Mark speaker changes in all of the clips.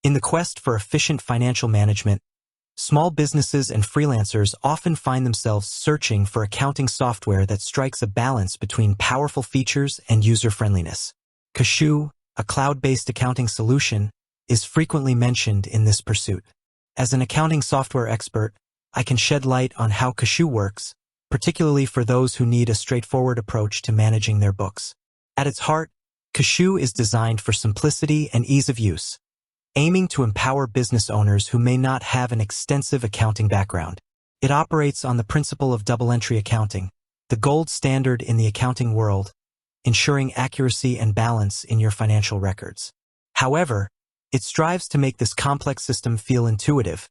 Speaker 1: In the quest for efficient financial management, small businesses and freelancers often find themselves searching for accounting software that strikes a balance between powerful features and user-friendliness. Kashoo, a cloud-based accounting solution, is frequently mentioned in this pursuit. As an accounting software expert, I can shed light on how Kashoo works, particularly for those who need a straightforward approach to managing their books. At its heart, Kashoo is designed for simplicity and ease of use, aiming to empower business owners who may not have an extensive accounting background. It operates on the principle of double-entry accounting, the gold standard in the accounting world, ensuring accuracy and balance in your financial records. However, it strives to make this complex system feel intuitive,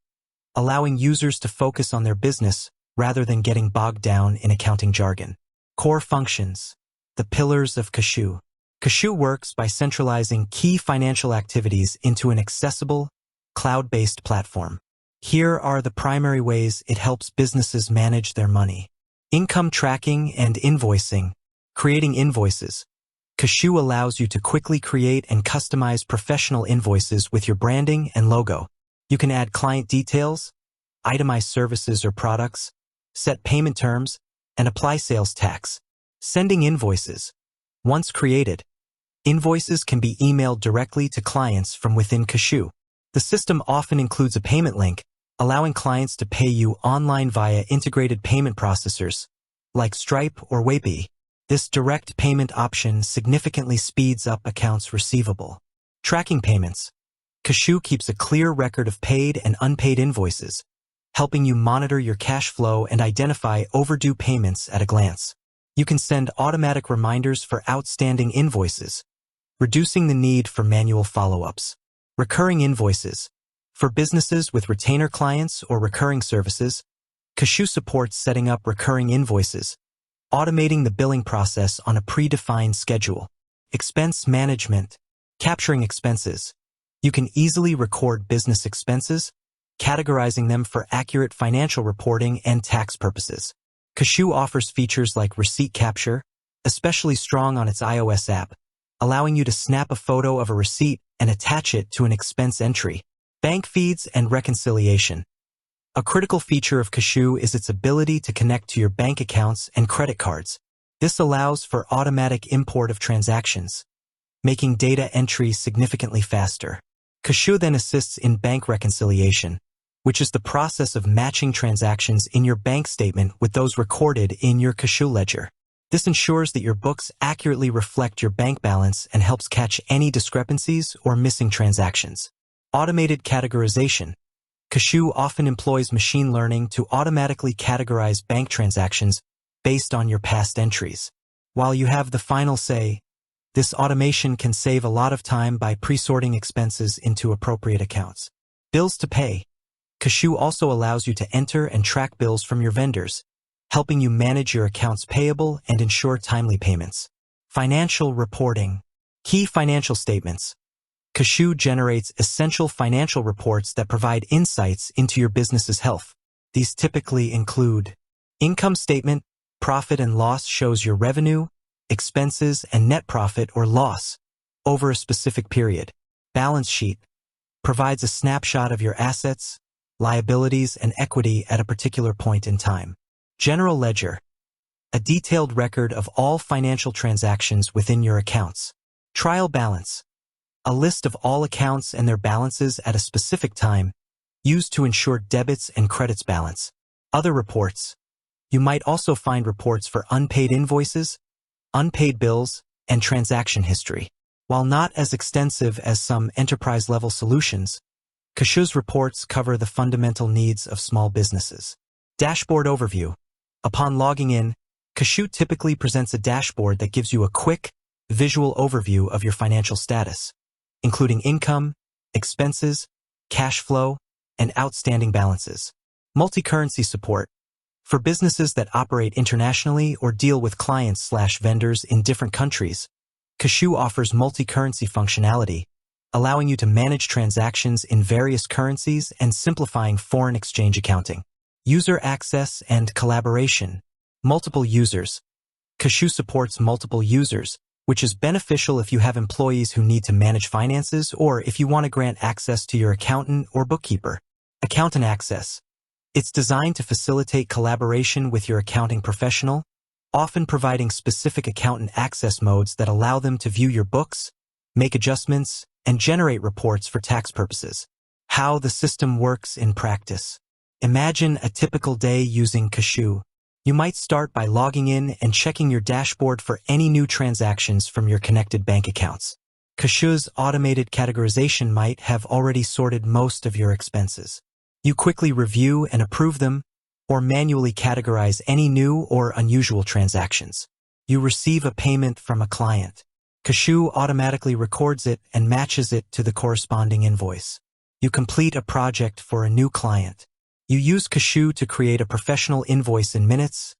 Speaker 1: allowing users to focus on their business rather than getting bogged down in accounting jargon. Core functions, the pillars of Kashoo. Kashoo works by centralizing key financial activities into an accessible, cloud-based platform. Here are the primary ways it helps businesses manage their money. Income tracking and invoicing. Creating invoices. Kashoo allows you to quickly create and customize professional invoices with your branding and logo. You can add client details, itemize services or products, set payment terms, and apply sales tax. Sending invoices. Once created, invoices can be emailed directly to clients from within Kashoo. The system often includes a payment link, allowing clients to pay you online via integrated payment processors, like Stripe or Waypay. This direct payment option significantly speeds up accounts receivable. Tracking payments. Kashoo keeps a clear record of paid and unpaid invoices, helping you monitor your cash flow and identify overdue payments at a glance. You can send automatic reminders for outstanding invoices, reducing the need for manual follow-ups. Recurring invoices. For businesses with retainer clients or recurring services, Kashoo supports setting up recurring invoices, automating the billing process on a predefined schedule. Expense management. Capturing expenses. You can easily record business expenses, categorizing them for accurate financial reporting and tax purposes. Kashoo offers features like receipt capture, especially strong on its iOS app, allowing you to snap a photo of a receipt and attach it to an expense entry. Bank feeds and reconciliation. A critical feature of Kashoo is its ability to connect to your bank accounts and credit cards. This allows for automatic import of transactions, making data entry significantly faster. Kashoo then assists in bank reconciliation, which is the process of matching transactions in your bank statement with those recorded in your Kashoo ledger. This ensures that your books accurately reflect your bank balance and helps catch any discrepancies or missing transactions. Automated categorization. Kashoo often employs machine learning to automatically categorize bank transactions based on your past entries. While you have the final say, this automation can save a lot of time by pre-sorting expenses into appropriate accounts. Bills to pay. Kashoo also allows you to enter and track bills from your vendors, helping you manage your accounts payable and ensure timely payments. Financial reporting. Key financial statements. Kashoo generates essential financial reports that provide insights into your business's health. These typically include income statement. Profit and loss shows your revenue, expenses, and net profit or loss over a specific period. Balance sheet provides a snapshot of your assets, liabilities, and equity at a particular point in time. General ledger, a detailed record of all financial transactions within your accounts. Trial balance, a list of all accounts and their balances at a specific time, used to ensure debits and credits balance. Other reports. You might also find reports for unpaid invoices, unpaid bills, and transaction history. While not as extensive as some enterprise-level solutions, Kashoo's reports cover the fundamental needs of small businesses. Dashboard overview. Upon logging in, Kashoo typically presents a dashboard that gives you a quick, visual overview of your financial status, including income, expenses, cash flow, and outstanding balances. Multi-currency support. For businesses that operate internationally or deal with clients/vendors in different countries, Kashoo offers multi-currency functionality, allowing you to manage transactions in various currencies and simplifying foreign exchange accounting. User access and collaboration. Multiple users. Kashoo supports multiple users, which is beneficial if you have employees who need to manage finances or if you want to grant access to your accountant or bookkeeper. Accountant access. It's designed to facilitate collaboration with your accounting professional, often providing specific accountant access modes that allow them to view your books, make adjustments, and generate reports for tax purposes. How the system works in practice. Imagine a typical day using Kashoo. You might start by logging in and checking your dashboard for any new transactions from your connected bank accounts. Kashoo's automated categorization might have already sorted most of your expenses. You quickly review and approve them, or manually categorize any new or unusual transactions. You receive a payment from a client. Kashoo automatically records it and matches it to the corresponding invoice. You complete a project for a new client. You use Kashoo to create a professional invoice in minutes,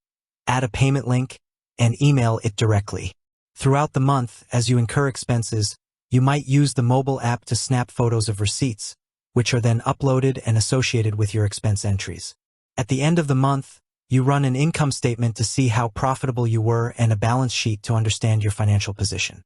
Speaker 1: add a payment link, and email it directly. Throughout the month, as you incur expenses, you might use the mobile app to snap photos of receipts, which are then uploaded and associated with your expense entries. At the end of the month, you run an income statement to see how profitable you were and a balance sheet to understand your financial position.